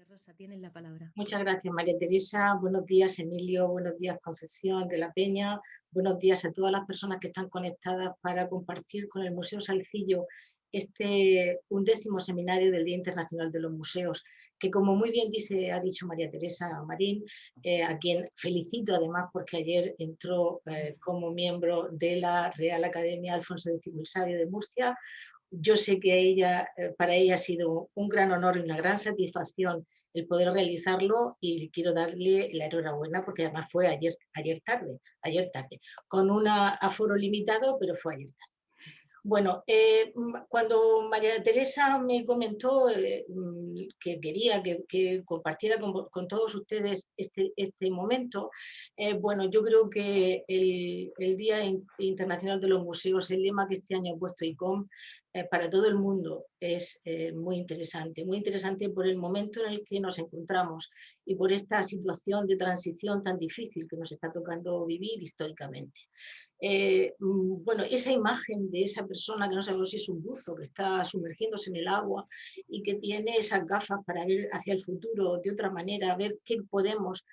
Rosa, tienes la palabra. Muchas gracias, María Teresa. Buenos días, Emilio. Buenos días, Concepción de la Peña. Buenos días a todas las personas que están conectadas para compartir con el Museo Salcillo este 11º seminario del Día Internacional de los Museos, que como muy bien ha dicho María Teresa Marín, a quien felicito además porque ayer entró como miembro de la Real Academia Alfonso X el Sabio de Murcia. Yo sé que para ella ha sido un gran honor y una gran satisfacción el poder realizarlo y quiero darle la enhorabuena porque además fue ayer tarde, con un aforo limitado, pero fue ayer tarde. Bueno, cuando María Teresa me comentó que quería que compartiera con todos ustedes este momento, bueno, yo creo que el Día Internacional de los Museos, el lema que este año ha puesto ICOM, para todo el mundo es muy interesante por el momento en el que nos encontramos y por esta situación de transición tan difícil que nos está tocando vivir históricamente. Bueno, esa imagen de esa persona que no sabemos si es un buzo, que está sumergiéndose en el agua y que tiene esas gafas para ver hacia el futuro de otra manera, ver qué podemos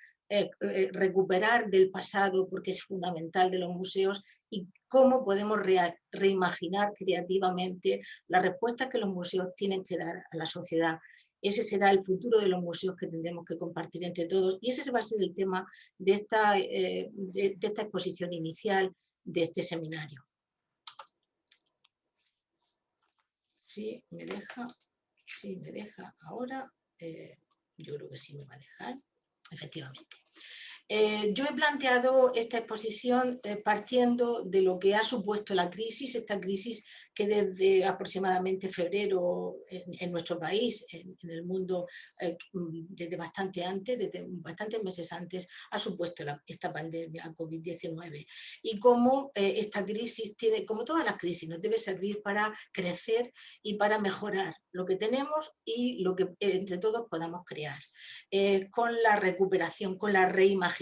recuperar del pasado, porque es fundamental de los museos, y cómo podemos reimaginar creativamente las respuestas que los museos tienen que dar a la sociedad. Ese será el futuro de los museos que tendremos que compartir entre todos, y ese va a ser el tema de esta exposición inicial de este seminario. Sí, me deja ahora, yo creo que sí me va a dejar, efectivamente. Yo he planteado esta exposición partiendo de lo que ha supuesto la crisis, esta crisis que desde aproximadamente febrero en nuestro país, en el mundo, desde bastante antes, desde bastantes meses antes, ha supuesto esta pandemia COVID-19. Y cómo esta crisis tiene, como todas las crisis, nos debe servir para crecer y para mejorar lo que tenemos y lo que entre todos podamos crear. Con la recuperación, con la reimaginación,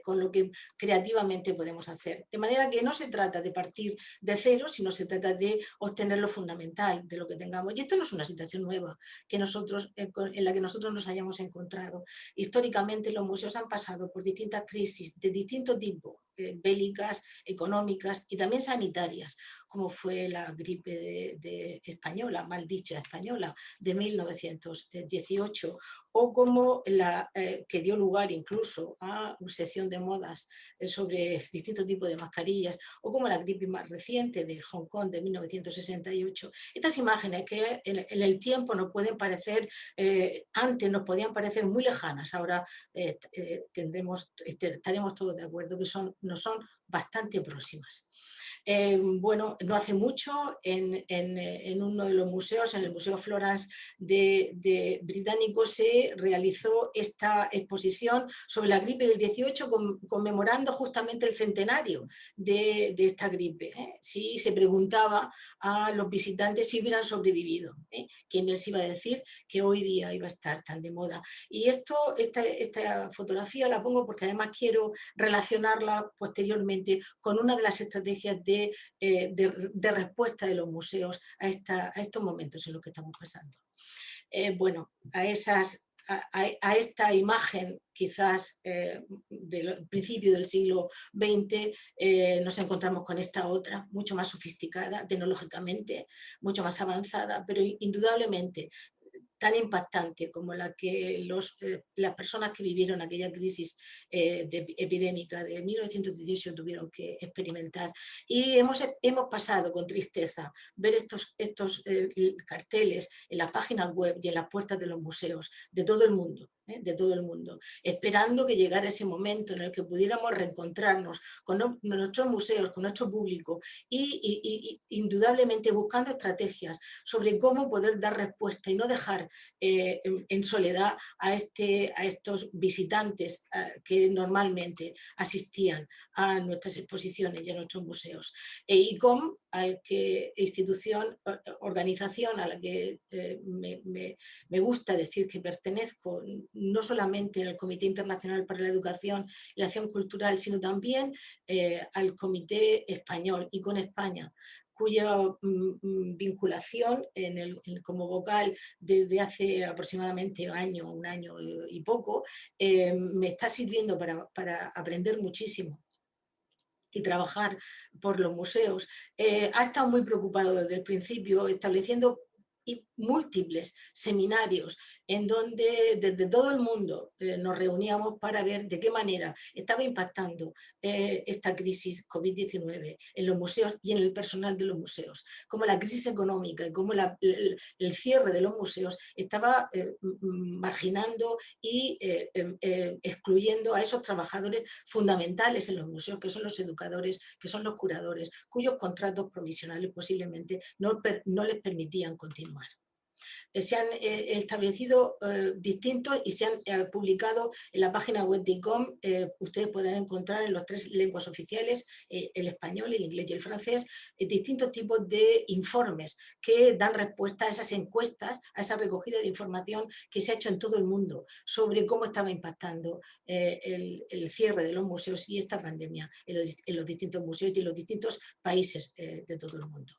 con lo que creativamente podemos hacer. De manera que no se trata de partir de cero, sino se trata de obtener lo fundamental de lo que tengamos. Y esto no es una situación nueva que en la que nosotros nos hayamos encontrado. Históricamente los museos han pasado por distintas crisis de distinto tipo, bélicas, económicas y también sanitarias, como fue la gripe española, mal dicha española, de 1918, o como que dio lugar incluso a una sección de modas sobre distintos tipos de mascarillas, o como la gripe más reciente de Hong Kong de 1968. Estas imágenes que en el tiempo nos pueden parecer, antes nos podían parecer muy lejanas, ahora estaremos todos de acuerdo que nos son bastante próximas. Bueno, no hace mucho en uno de los museos, en el Museo Florence de Británico, se realizó esta exposición sobre la gripe del 18, conmemorando justamente el centenario de esta gripe. Si se preguntaba a los visitantes si hubieran sobrevivido, quién les iba a decir que hoy día iba a estar tan de moda. Y esta fotografía la pongo porque además quiero relacionarla posteriormente con una de las estrategias de respuesta de los museos a estos momentos en los que estamos pasando. Bueno, a esta imagen quizás del principio del siglo XX nos encontramos con esta otra, mucho más sofisticada tecnológicamente, mucho más avanzada, pero indudablemente tan impactante como la que las personas que vivieron aquella crisis epidémica de 1918 tuvieron que experimentar. Y hemos pasado con tristeza ver estos carteles en las páginas web y en las puertas de los museos de todo el mundo, esperando que llegara ese momento en el que pudiéramos reencontrarnos con nuestros museos, con nuestro público y indudablemente buscando estrategias sobre cómo poder dar respuesta y no dejar en soledad a estos visitantes que normalmente asistían a nuestras exposiciones y a nuestros museos. ICOM, organización a la que me gusta decir que pertenezco, no solamente en el Comité Internacional para la Educación y la Acción Cultural, sino también al Comité Español, ICON España, cuya vinculación como vocal desde hace aproximadamente un año y poco, me está sirviendo para aprender muchísimo y trabajar por los museos. Ha estado muy preocupado desde el principio, estableciendo múltiples seminarios en donde desde todo el mundo nos reuníamos para ver de qué manera estaba impactando esta crisis COVID-19 en los museos y en el personal de los museos, cómo la crisis económica y cómo el cierre de los museos estaba marginando y excluyendo a esos trabajadores fundamentales en los museos, que son los educadores, que son los curadores, cuyos contratos provisionales posiblemente no les permitían continuar. Se han establecido distintos y se han publicado en la página web de ICOM. Ustedes podrán encontrar en las 3 lenguas oficiales, el español, el inglés y el francés, distintos tipos de informes que dan respuesta a esas encuestas, a esa recogida de información que se ha hecho en todo el mundo sobre cómo estaba impactando el cierre de los museos y esta pandemia en los distintos museos y en los distintos países de todo el mundo.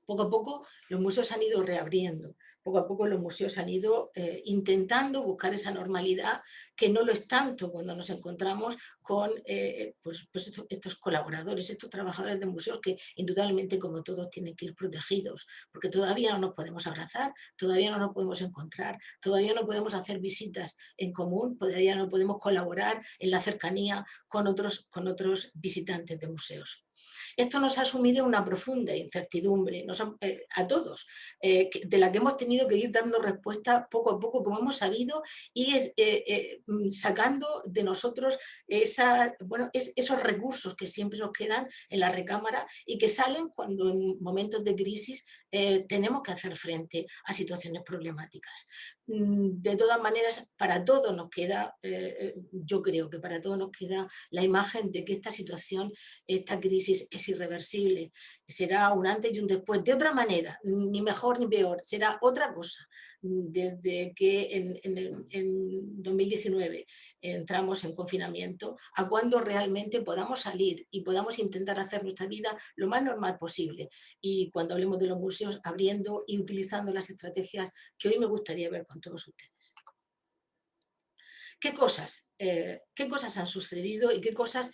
Poco a poco los museos han ido reabriendo, poco a poco los museos han ido intentando buscar esa normalidad, que no lo es tanto cuando nos encontramos con pues estos colaboradores, estos trabajadores de museos que indudablemente, como todos, tienen que ir protegidos, porque todavía no nos podemos abrazar, todavía no nos podemos encontrar, todavía no podemos hacer visitas en común, todavía no podemos colaborar en la cercanía con otros visitantes de museos. Esto nos ha sumido en una profunda incertidumbre a todos, de la que hemos tenido que ir dando respuesta poco a poco, como hemos sabido, y sacando de nosotros esos recursos que siempre nos quedan en la recámara y que salen cuando en momentos de crisis tenemos que hacer frente a situaciones problemáticas. De todas maneras, para todos nos queda, yo creo que para todos nos queda la imagen de que esta situación, esta crisis es irreversible, será un antes y un después, de otra manera, ni mejor ni peor, será otra cosa. Desde que en 2019 entramos en confinamiento a cuando realmente podamos salir y podamos intentar hacer nuestra vida lo más normal posible. Y cuando hablemos de los museos, abriendo y utilizando las estrategias que hoy me gustaría ver con todos ustedes. ¿Qué cosas han sucedido y qué cosas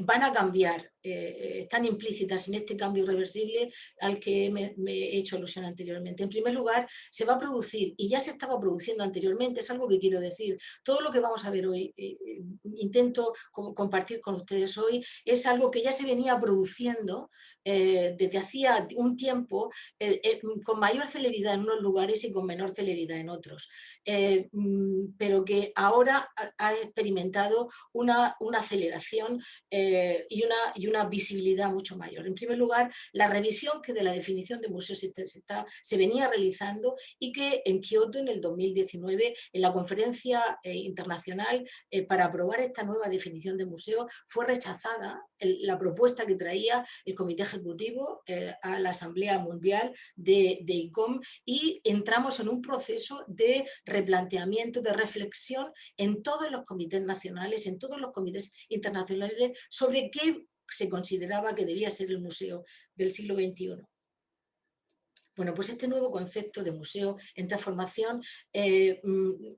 van a cambiar, están implícitas en este cambio irreversible al que me he hecho alusión anteriormente? En primer lugar, se va a producir, y ya se estaba produciendo anteriormente, es algo que quiero decir, todo lo que vamos a ver hoy, intento compartir con ustedes hoy, es algo que ya se venía produciendo desde hacía un tiempo, con mayor celeridad en unos lugares y con menor celeridad en otros, pero que ahora ha experimentado una aceleración y una visibilidad mucho mayor. En primer lugar, la revisión que de la definición de museos se venía realizando y que en Kioto, en el 2019, en la conferencia internacional para aprobar esta nueva definición de museo, fue rechazada la propuesta que traía el Comité Ejecutivo a la Asamblea Mundial de ICOM, y entramos en un proceso de replanteamiento, de reflexión en todos los comités nacionales, en todos los comités internacionales, sobre qué se consideraba que debía ser el museo del siglo XXI. Bueno, pues este nuevo concepto de museo en transformación que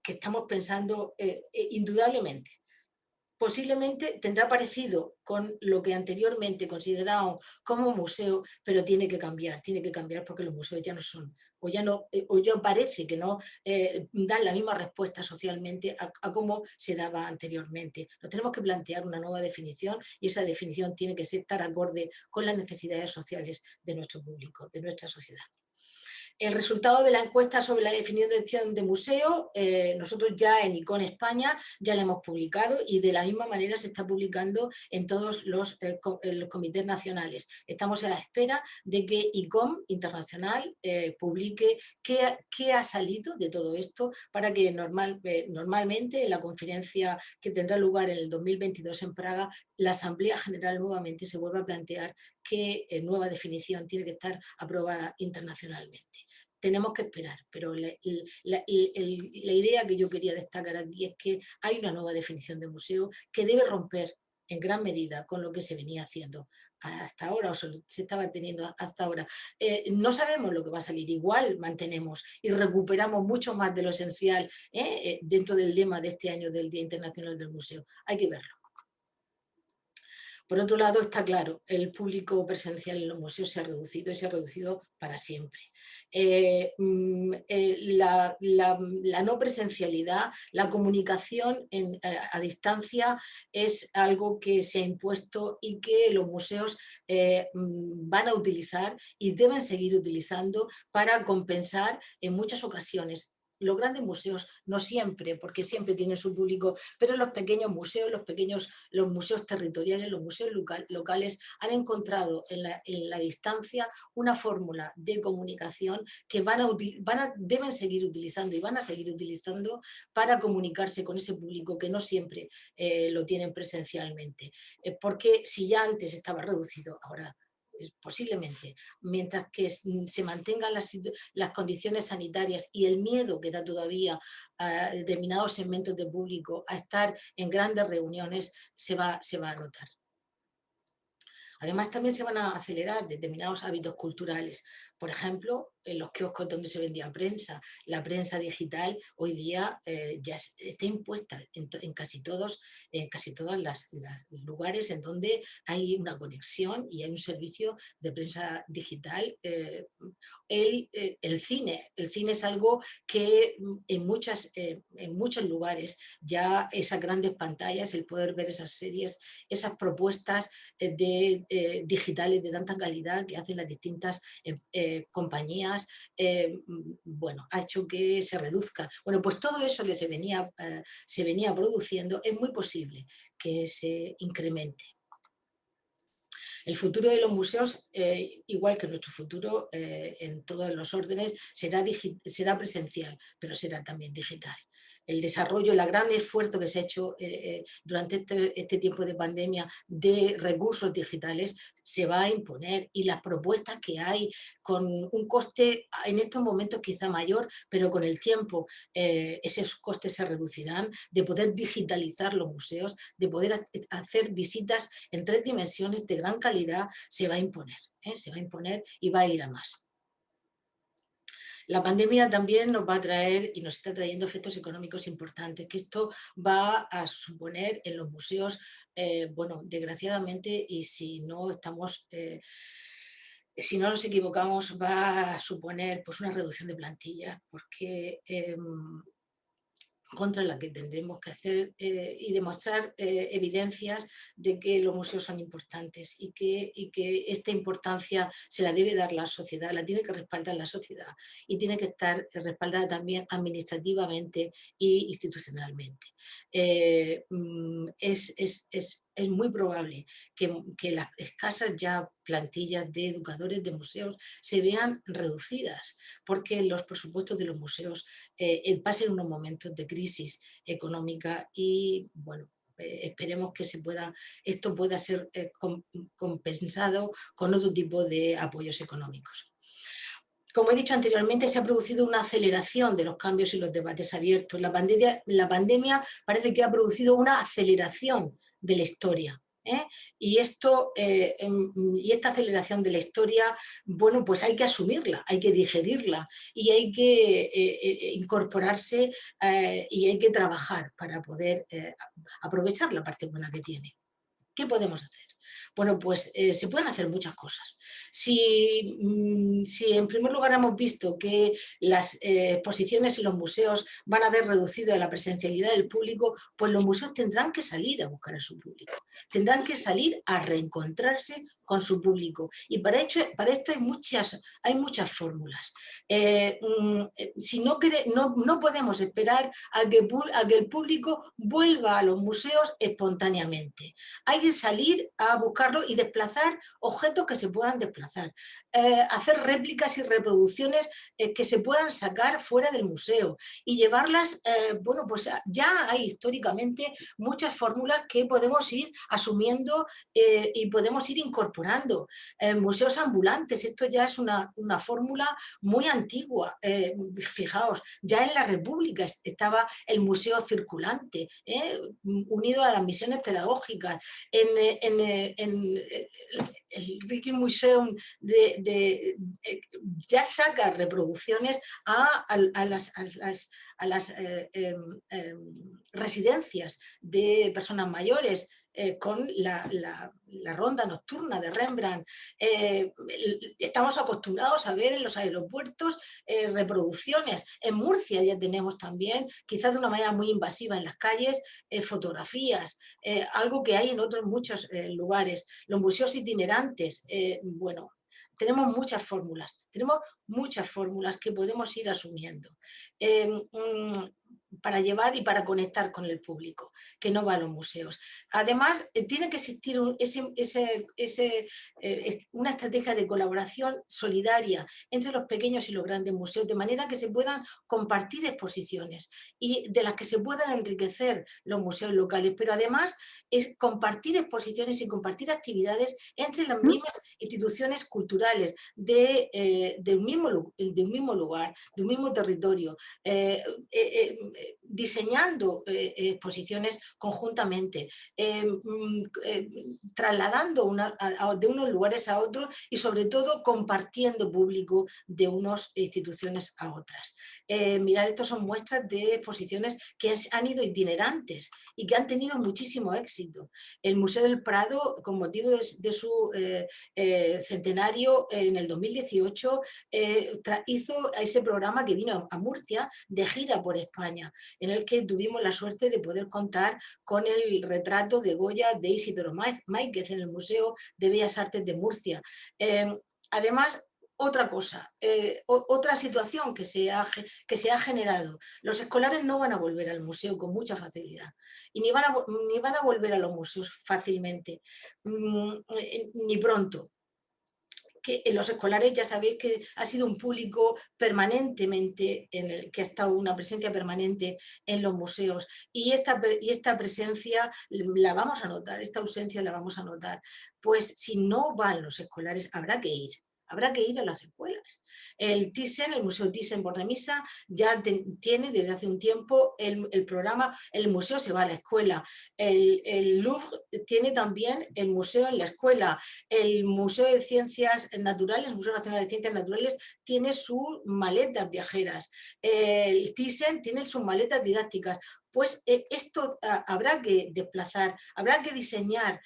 estamos pensando indudablemente, posiblemente tendrá parecido con lo que anteriormente considerábamos como museo, pero tiene que cambiar porque los museos ya no son, o ya parece que no dan la misma respuesta socialmente a cómo se daba anteriormente. Nos tenemos que plantear una nueva definición y esa definición tiene que estar acorde con las necesidades sociales de nuestro público, de nuestra sociedad. El resultado de la encuesta sobre la definición de museo, nosotros ya en ICOM España ya la hemos publicado, y de la misma manera se está publicando en todos los comités nacionales. Estamos a la espera de que ICOM Internacional publique qué ha salido de todo esto, para que normalmente en la conferencia que tendrá lugar en el 2022 en Praga, la Asamblea General nuevamente se vuelva a plantear qué nueva definición tiene que estar aprobada internacionalmente. Tenemos que esperar, pero la idea que yo quería destacar aquí es que hay una nueva definición de museo que debe romper en gran medida con lo que se venía haciendo hasta ahora, o se estaba teniendo hasta ahora. No sabemos lo que va a salir, igual mantenemos y recuperamos mucho más de lo esencial dentro del lema de este año del Día Internacional del Museo. Hay que verlo. Por otro lado, está claro, el público presencial en los museos se ha reducido y se ha reducido para siempre. La no presencialidad, la comunicación a distancia es algo que se ha impuesto y que los museos van a utilizar y deben seguir utilizando para compensar en muchas ocasiones. Los grandes museos, no siempre, porque siempre tienen su público, pero los pequeños museos, los museos territoriales, los museos locales han encontrado en la distancia una fórmula de comunicación que deben seguir utilizando y van a seguir utilizando para comunicarse con ese público que no siempre lo tienen presencialmente. Porque si ya antes estaba reducido, ahora posiblemente, mientras que se mantengan las condiciones sanitarias y el miedo que da todavía a determinados segmentos de público a estar en grandes reuniones, se va a notar. Además, también se van a acelerar determinados hábitos culturales. Por ejemplo, en los kioscos donde se vendía prensa, la prensa digital hoy día ya está impuesta en casi todos los lugares en donde hay una conexión y hay un servicio de prensa digital. El cine es algo que en muchos lugares ya esas grandes pantallas, el poder ver esas series, esas propuestas digitales de tanta calidad que hacen las distintas compañías, bueno, ha hecho que se reduzca. Bueno, pues todo eso que se venía produciendo es muy posible que se incremente. El futuro de los museos, igual que nuestro futuro en todos los órdenes, será presencial, pero será también digital. El desarrollo, el gran esfuerzo que se ha hecho durante este tiempo de pandemia de recursos digitales se va a imponer, y las propuestas que hay con un coste en estos momentos quizá mayor, pero con el tiempo esos costes se reducirán, de poder digitalizar los museos, de poder hacer visitas en 3 dimensiones de gran calidad, se va a imponer y va a ir a más. La pandemia también nos va a traer y nos está trayendo efectos económicos importantes, que esto va a suponer en los museos, bueno, desgraciadamente, y si no si no nos equivocamos, va a suponer pues una reducción de plantilla, porque contra la que tendremos que hacer y demostrar evidencias de que los museos son importantes y que esta importancia se la debe dar la sociedad, la tiene que respaldar la sociedad y tiene que estar respaldada también administrativamente e institucionalmente. Es muy probable que las escasas ya plantillas de educadores de museos se vean reducidas, porque los presupuestos de los museos pasen unos momentos de crisis económica y, bueno, esperemos que esto pueda ser compensado con otro tipo de apoyos económicos. Como he dicho anteriormente, se ha producido una aceleración de los cambios y los debates abiertos. La pandemia parece que ha producido una aceleración de la historia. Y esta aceleración de la historia, bueno, pues hay que asumirla, hay que digerirla y hay que incorporarse y hay que trabajar para poder aprovechar la parte buena que tiene. ¿Qué podemos hacer? Bueno, pues se pueden hacer muchas cosas. Si en primer lugar hemos visto que las exposiciones en los museos van a haber reducido la presencialidad del público, pues los museos tendrán que salir a buscar a su público, tendrán que salir a reencontrarse con su público. Y para esto hay muchas fórmulas. Si no podemos esperar a que el público vuelva a los museos espontáneamente. Hay que salir a buscarlo y desplazar objetos que se puedan desplazar, hacer réplicas y reproducciones que se puedan sacar fuera del museo y llevarlas, bueno, pues ya hay históricamente muchas fórmulas que podemos ir asumiendo y podemos ir incorporando incorporando. Museos ambulantes, esto ya es una fórmula muy antigua. Fijaos, ya en la República estaba el museo circulante, unido a las misiones pedagógicas. El Rijksmuseum ya saca reproducciones a las residencias de personas mayores, con la ronda nocturna de Rembrandt. Estamos acostumbrados a ver en los aeropuertos reproducciones. En Murcia ya tenemos también, quizás de una manera muy invasiva en las calles, fotografías, algo que hay en otros muchos lugares. Los museos itinerantes, bueno, tenemos muchas fórmulas que podemos ir asumiendo para llevar y para conectar con el público que no va a los museos. Además, tiene que existir una estrategia de colaboración solidaria entre los pequeños y los grandes museos, de manera que se puedan compartir exposiciones y de las que se puedan enriquecer los museos locales, pero además es compartir exposiciones y compartir actividades entre las mismas instituciones culturales de un mismo lugar, de un mismo territorio, diseñando exposiciones conjuntamente, trasladando de unos lugares a otros y sobre todo compartiendo público de unas instituciones a otras. Mirad, estos son muestras de exposiciones que han ido itinerantes y que han tenido muchísimo éxito. El Museo del Prado, con motivo de su centenario, en el 2018 hizo ese programa que vino a Murcia de gira por España, en el que tuvimos la suerte de poder contar con el retrato de Goya de Isidoro Máiquez en el Museo de Bellas Artes de Murcia. Además, otra cosa, otra situación que se ha generado. Los escolares no van a volver al museo con mucha facilidad y ni van a volver a los museos fácilmente, ni pronto. Que en los escolares ya sabéis que ha sido un público permanentemente, que ha estado una presencia permanente en los museos, y esta presencia la vamos a notar, esta ausencia la vamos a notar. Pues si no van los escolares, habrá que ir a las escuelas. El Thyssen, el Museo Thyssen-Bornemisza, ya tiene desde hace un tiempo el programa El museo se va a la escuela. El Louvre tiene también el museo en la escuela. El Museo de Ciencias Naturales, el Museo Nacional de Ciencias Naturales, tiene sus maletas viajeras. El Thyssen tiene sus maletas didácticas. Pues esto habrá que desplazar, habrá que diseñar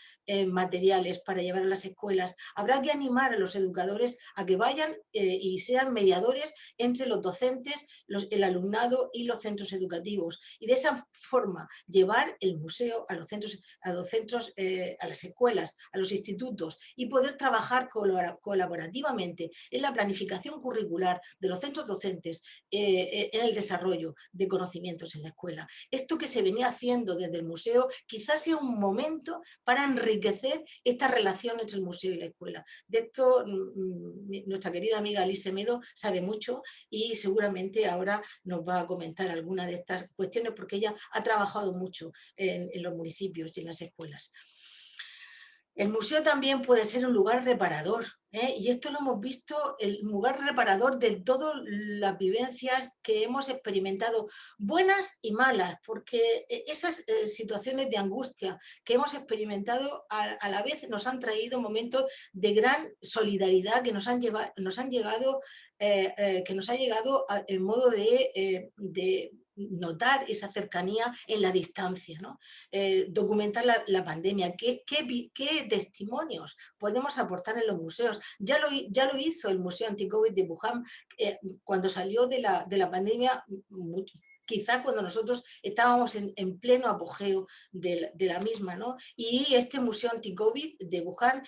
materiales para llevar a las escuelas, habrá que animar a los educadores a que vayan y sean mediadores entre los docentes, el alumnado y los centros educativos, y de esa forma llevar el museo a los centros, a las escuelas, a los institutos, y poder trabajar colaborativamente en la planificación curricular de los centros docentes, en el desarrollo de conocimientos en la escuela. Esto que se venía haciendo desde el museo quizás sea un momento para enriquecer esta relación entre el museo y la escuela. De esto nuestra querida amiga Alice Semedo sabe mucho y seguramente ahora nos va a comentar alguna de estas cuestiones, porque ella ha trabajado mucho en los municipios y en las escuelas. El museo también puede ser un lugar reparador, y esto lo hemos visto, el lugar reparador de todas las vivencias que hemos experimentado, buenas y malas, porque esas situaciones de angustia que hemos experimentado a la vez nos han traído momentos de gran solidaridad que nos han llegado en modo de notar esa cercanía en la distancia, ¿no? Documentar la pandemia, qué testimonios podemos aportar en los museos. Ya lo hizo el Museo Anti-Covid de Wuhan cuando salió de la pandemia, quizá cuando nosotros estábamos en pleno apogeo de la misma, ¿no? Y este Museo Anti-Covid de Wuhan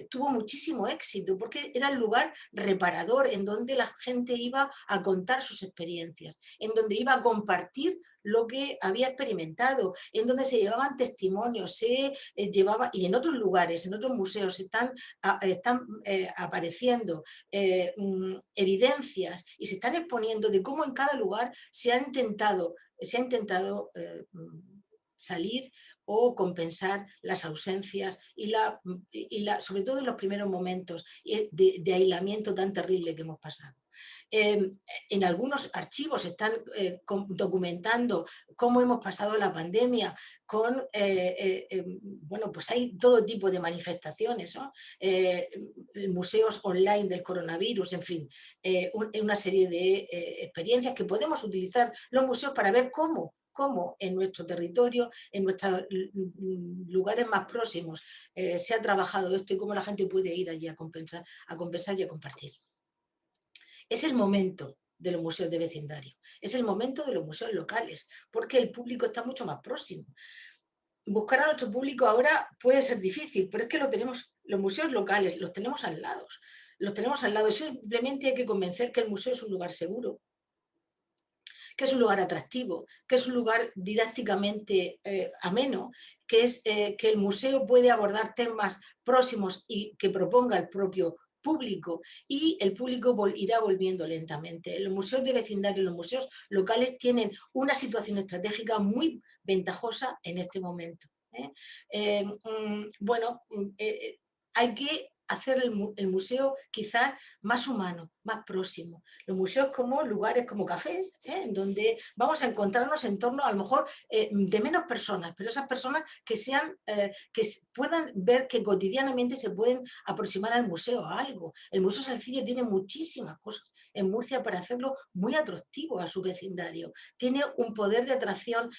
tuvo muchísimo éxito porque era el lugar reparador en donde la gente iba a contar sus experiencias, en donde iba a compartir lo que había experimentado, en donde se llevaban testimonios, y en otros lugares, en otros museos están apareciendo evidencias y se están exponiendo de cómo en cada lugar se ha intentado salir o compensar las ausencias sobre todo en los primeros momentos de aislamiento tan terrible que hemos pasado. En algunos archivos están documentando cómo hemos pasado la pandemia bueno, pues hay todo tipo de manifestaciones, ¿no? Museos online del coronavirus, en fin, una serie de experiencias que podemos utilizar los museos para ver cómo en nuestro territorio, en nuestros lugares más próximos, se ha trabajado esto y cómo la gente puede ir allí a compensar y a compartir. Es el momento de los museos de vecindario, es el momento de los museos locales, porque el público está mucho más próximo. Buscar a nuestro público ahora puede ser difícil, pero es que lo tenemos, los museos locales los tenemos al lado, simplemente hay que convencer que el museo es un lugar seguro, que es un lugar atractivo, que es un lugar didácticamente ameno, que el museo puede abordar temas próximos y que proponga el propio público, y el público irá volviendo lentamente. Los museos de vecindario, los museos locales tienen una situación estratégica muy ventajosa en este momento. Bueno, hay que hacer el museo quizás más humano, más próximo. Los museos como lugares como cafés, en donde vamos a encontrarnos en torno a lo mejor de menos personas, pero esas personas que puedan ver que cotidianamente se pueden aproximar al museo a algo. El Museo Salcillo tiene muchísimas cosas en Murcia para hacerlo muy atractivo a su vecindario. Tiene un poder de atracción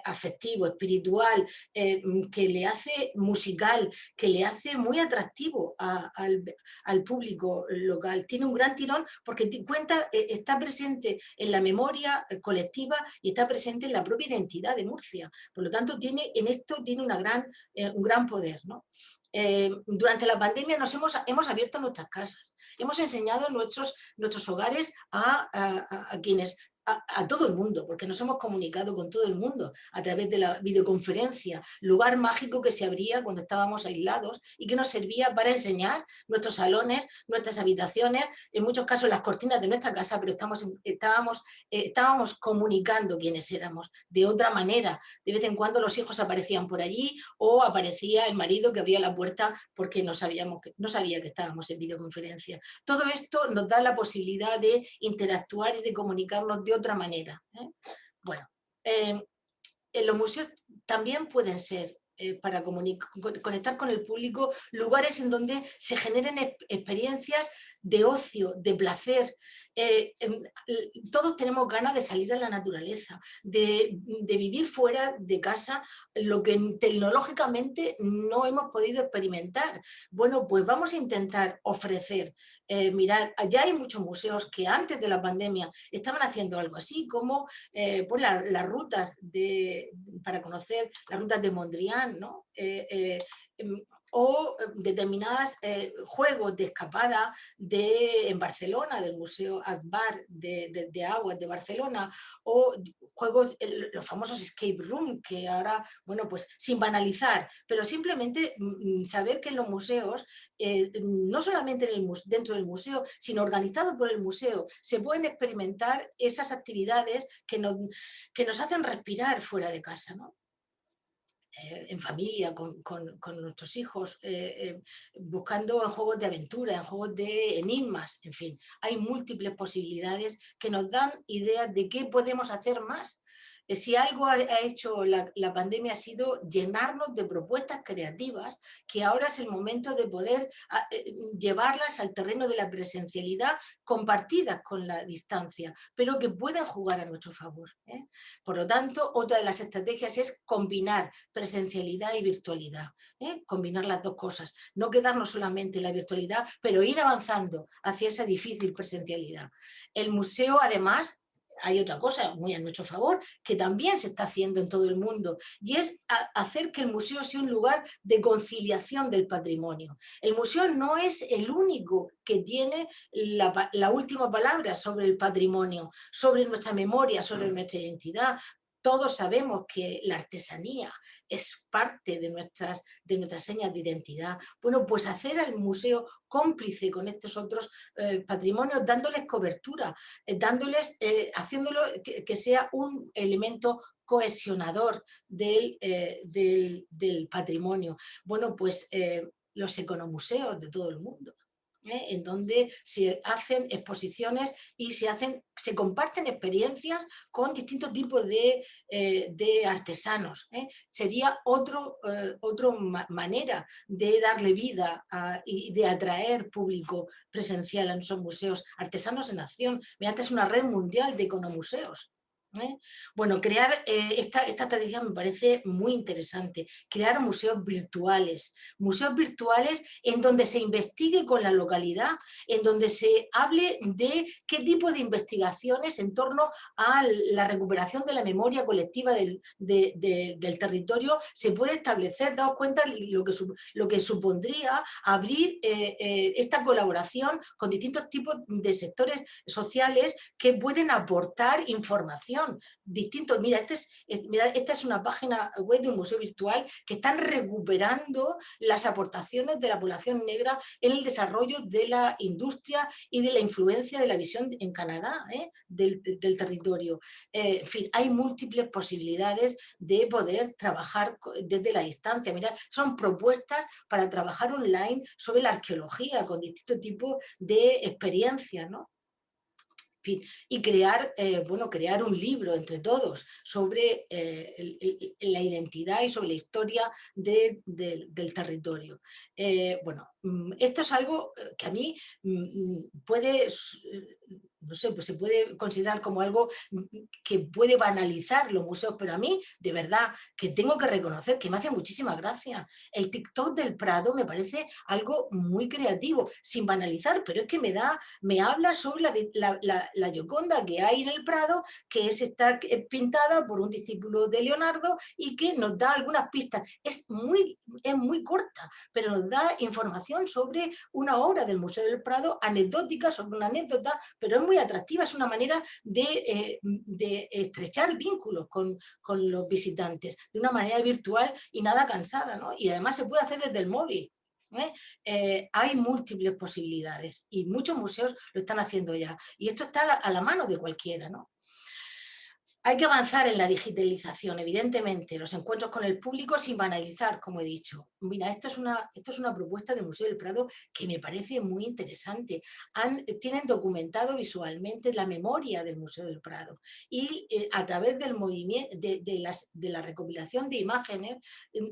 afectivo, espiritual, que le hace musical, que le hace muy atractivo al público local. Tiene un gran tirón porque está presente en la memoria colectiva y está presente en la propia identidad de Murcia. Por lo tanto, en esto tiene un gran poder, ¿no? Durante la pandemia hemos abierto nuestras casas, hemos enseñado nuestros hogares a quienes a todo el mundo, porque nos hemos comunicado con todo el mundo a través de la videoconferencia, lugar mágico que se abría cuando estábamos aislados y que nos servía para enseñar nuestros salones, nuestras habitaciones, en muchos casos las cortinas de nuestra casa, pero estábamos comunicando quiénes éramos de otra manera. De vez en cuando los hijos aparecían por allí o aparecía el marido que abría la puerta porque no sabía que estábamos en videoconferencia. Todo esto nos da la posibilidad de interactuar y de comunicarnos de otra manera. Bueno, en los museos también pueden ser, para conectar con el público, lugares en donde se generen experiencias de ocio, de placer. Todos tenemos ganas de salir a la naturaleza, de vivir fuera de casa, lo que tecnológicamente no hemos podido experimentar. Bueno, pues vamos a intentar ofrecer, allá hay muchos museos que antes de la pandemia estaban haciendo algo así, como pues las rutas para conocer las rutas de Mondrian, ¿no? O determinados juegos de escapada en Barcelona, del Museo Akbar de Aguas de Barcelona, o juegos, los famosos escape room, que ahora, bueno, pues sin banalizar, pero simplemente saber que en los museos, no solamente dentro del museo, sino organizado por el museo, se pueden experimentar esas actividades que nos hacen respirar fuera de casa, ¿no? En familia, con nuestros hijos, buscando en juegos de aventura, en juegos de enigmas, en fin, hay múltiples posibilidades que nos dan ideas de qué podemos hacer más. Si algo ha hecho la pandemia ha sido llenarnos de propuestas creativas, que ahora es el momento de poder llevarlas al terreno de la presencialidad, compartidas con la distancia, pero que puedan jugar a nuestro favor. Por lo tanto, otra de las estrategias es combinar presencialidad y virtualidad, combinar las dos cosas, no quedarnos solamente en la virtualidad, pero ir avanzando hacia esa difícil presencialidad. El museo, además, hay otra cosa muy a nuestro favor, que también se está haciendo en todo el mundo, y es hacer que el museo sea un lugar de conciliación del patrimonio. El museo no es el único que tiene la última palabra sobre el patrimonio, sobre nuestra memoria, sobre nuestra identidad. Todos sabemos que la artesanía es parte de nuestras señas de identidad. Bueno, pues hacer al museo cómplice con estos otros patrimonios, dándoles cobertura, haciéndolo que sea un elemento cohesionador del patrimonio. Bueno, pues los economuseos de todo el mundo, en donde se hacen exposiciones y se comparten experiencias con distintos tipos de artesanos. Sería otra manera de darle vida y de atraer público presencial a nuestros museos. Artesanos en Acción. Mira, esta es una red mundial de economuseos. Bueno, crear esta tradición me parece muy interesante, crear museos virtuales en donde se investigue con la localidad, en donde se hable de qué tipo de investigaciones en torno a la recuperación de la memoria colectiva del territorio se puede establecer. Daos cuenta lo que supondría abrir esta colaboración con distintos tipos de sectores sociales que pueden aportar información distintos. Mira, esta es una página web de un museo virtual que están recuperando las aportaciones de la población negra en el desarrollo de la industria y de la influencia de la visión en Canadá, del territorio. En fin, hay múltiples posibilidades de poder trabajar desde la distancia. Mira, son propuestas para trabajar online sobre la arqueología con distintos tipos de experiencias, ¿no? Fin, y crear, crear un libro entre todos sobre la identidad y sobre la historia del territorio. Esto es algo que a mí puede, no sé, pues se puede considerar como algo que puede banalizar los museos, pero a mí, de verdad, que tengo que reconocer que me hace muchísima gracia. El TikTok del Prado me parece algo muy creativo, sin banalizar, pero es que me habla sobre la Gioconda que hay en el Prado, que está pintada por un discípulo de Leonardo y que nos da algunas pistas. Es muy corta, pero nos da información sobre una obra del Museo del Prado, anecdótica, sobre una anécdota, pero es muy atractiva, es una manera de estrechar vínculos con los visitantes de una manera virtual y nada cansada, ¿no? Y además se puede hacer desde el móvil. Hay múltiples posibilidades y muchos museos lo están haciendo ya. Y esto está a la mano de cualquiera, ¿no? Hay que avanzar en la digitalización, evidentemente, los encuentros con el público sin banalizar, como he dicho. Mira, esto es una propuesta del Museo del Prado que me parece muy interesante. Tienen documentado visualmente la memoria del Museo del Prado y a través del movimiento, de la recopilación de imágenes,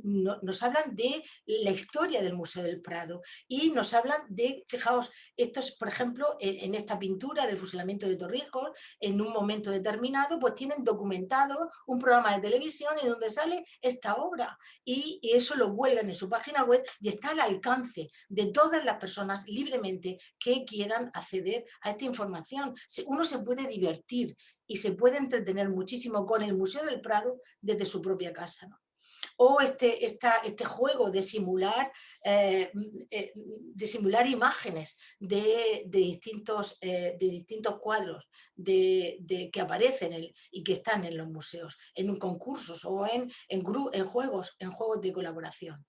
nos hablan de la historia del Museo del Prado y nos hablan de, fijaos, esto es, por ejemplo, en esta pintura del fusilamiento de Torrijos, en un momento determinado, pues tienen documentado un programa de televisión en donde sale esta obra y eso lo cuelgan en su página web y está al alcance de todas las personas libremente que quieran acceder a esta información. Uno se puede divertir y se puede entretener muchísimo con el Museo del Prado desde su propia casa, ¿no? O este juego de simular imágenes de distintos cuadros que aparecen y que están en los museos, en concursos o en juegos de colaboración.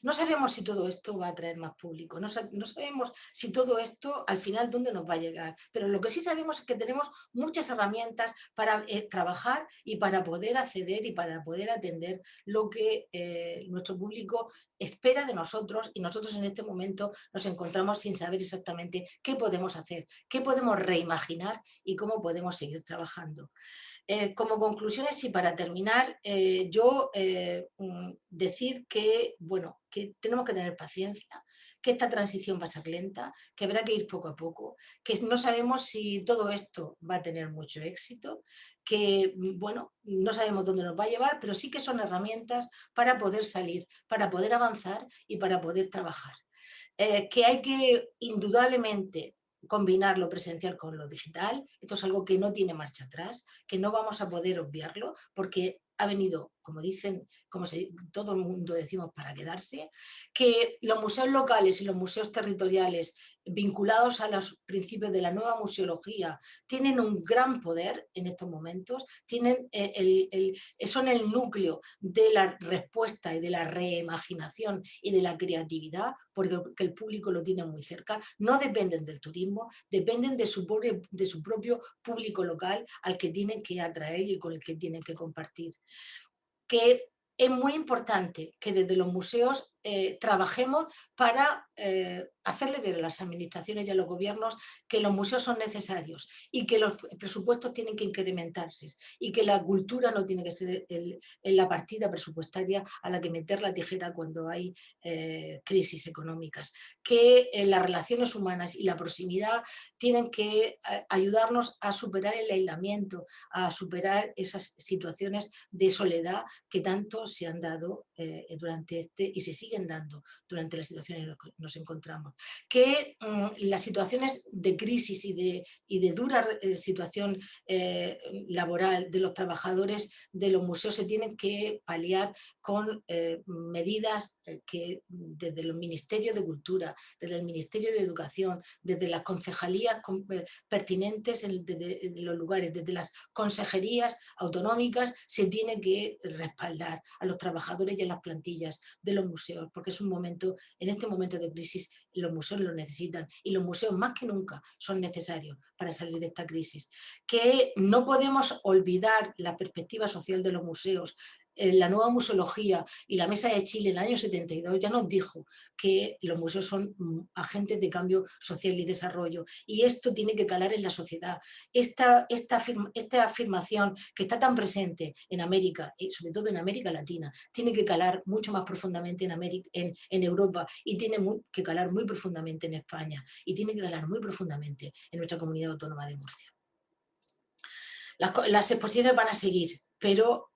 No sabemos si todo esto va a atraer más público, no sabemos si todo esto al final dónde nos va a llegar, pero lo que sí sabemos es que tenemos muchas herramientas para trabajar y para poder acceder y para poder atender lo que nuestro público espera de nosotros, y nosotros en este momento nos encontramos sin saber exactamente qué podemos hacer, qué podemos reimaginar y cómo podemos seguir trabajando. Como conclusiones y para terminar, decir que, bueno, que tenemos que tener paciencia, que esta transición va a ser lenta, que habrá que ir poco a poco, que no sabemos si todo esto va a tener mucho éxito, que, bueno, no sabemos dónde nos va a llevar, pero sí que son herramientas para poder salir, para poder avanzar y para poder trabajar. Que hay que, indudablemente, combinar lo presencial con lo digital. Esto es algo que no tiene marcha atrás, que no vamos a poder obviarlo porque ha venido como dicen, todo el mundo decimos, para quedarse, que los museos locales y los museos territoriales vinculados a los principios de la nueva museología tienen un gran poder en estos momentos, son el núcleo de la respuesta y de la reimaginación y de la creatividad, porque el público lo tiene muy cerca, no dependen del turismo, dependen de su propio público local al que tienen que atraer y con el que tienen que compartir. Que es muy importante que desde los museos trabajemos para hacerle ver a las administraciones y a los gobiernos que los museos son necesarios y que los presupuestos tienen que incrementarse y que la cultura no tiene que ser la partida presupuestaria a la que meter la tijera cuando hay crisis económicas, que las relaciones humanas y la proximidad tienen que ayudarnos a superar el aislamiento, a superar esas situaciones de soledad que tanto se han dado durante y se siguen dando durante la situación en la que nos encontramos. Que las situaciones de crisis y de dura situación laboral de los trabajadores de los museos se tienen que paliar con medidas que desde los ministerios de Cultura, desde el Ministerio de Educación, desde las concejalías pertinentes desde los lugares, desde las consejerías autonómicas, se tiene que respaldar a los trabajadores y a las plantillas de los museos, porque es un momento, en este momento de crisis, los museos lo necesitan y los museos más que nunca son necesarios para salir de esta crisis. Que no podemos olvidar la perspectiva social de los museos. La nueva museología y la Mesa de Chile en el año 72 ya nos dijo que los museos son agentes de cambio social y desarrollo, y esto tiene que calar en la sociedad. Esta afirmación que está tan presente en América, y sobre todo en América Latina, tiene que calar mucho más profundamente en Europa, y tiene que calar muy profundamente en España, y tiene que calar muy profundamente en nuestra comunidad autónoma de Murcia. Las exposiciones van a seguir, pero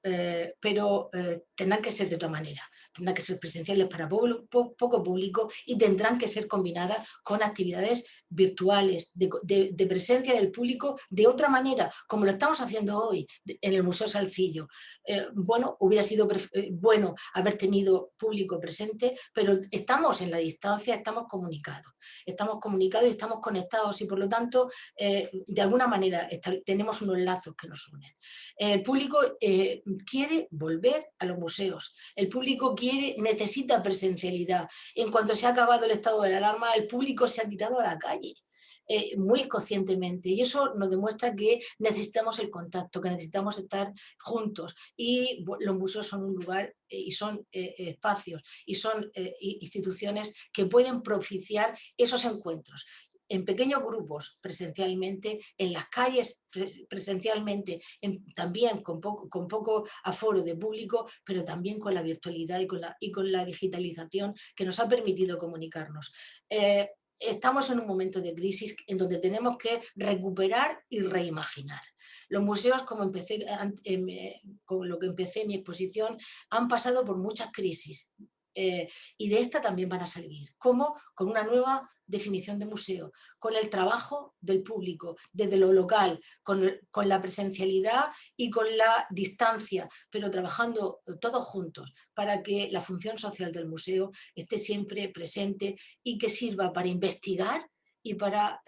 tendrán que ser de otra manera. Tendrán que ser presenciales para poco público y tendrán que ser combinadas con actividades virtuales, de presencia del público de otra manera, como lo estamos haciendo hoy en el Museo Salcillo. Bueno, hubiera sido bueno haber tenido público presente, pero estamos en la distancia, estamos comunicados y estamos conectados, y por lo tanto, de alguna manera tenemos unos lazos que nos unen. El público quiere volver a los museos, el público necesita presencialidad. En cuanto se ha acabado el estado de alarma, el público se ha tirado a la calle. Muy conscientemente, y eso nos demuestra que necesitamos el contacto, que necesitamos estar juntos, y los museos son un lugar y son espacios y son instituciones que pueden propiciar esos encuentros en pequeños grupos presencialmente, en las calles presencialmente, también con poco aforo de público, pero también con la virtualidad y con la digitalización que nos ha permitido comunicarnos. Estamos en un momento de crisis en donde tenemos que recuperar y reimaginar. Los museos, como con lo que empecé en mi exposición, han pasado por muchas crisis. Y de esta también van a salir. ¿Cómo? Con una nueva definición de museo, con el trabajo del público, desde lo local, con la presencialidad y con la distancia, pero trabajando todos juntos para que la función social del museo esté siempre presente y que sirva para investigar y para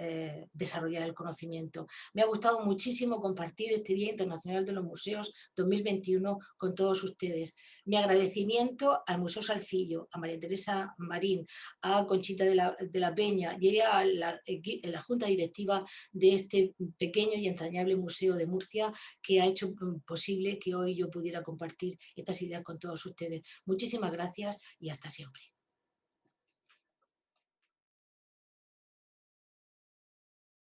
desarrollar el conocimiento. Me ha gustado muchísimo compartir este Día Internacional de los Museos 2021 con todos ustedes. Mi agradecimiento al Museo Salcillo, a María Teresa Marín, a Conchita de la Peña y a la Junta Directiva de este pequeño y entrañable Museo de Murcia, que ha hecho posible que hoy yo pudiera compartir estas ideas con todos ustedes. Muchísimas gracias y hasta siempre.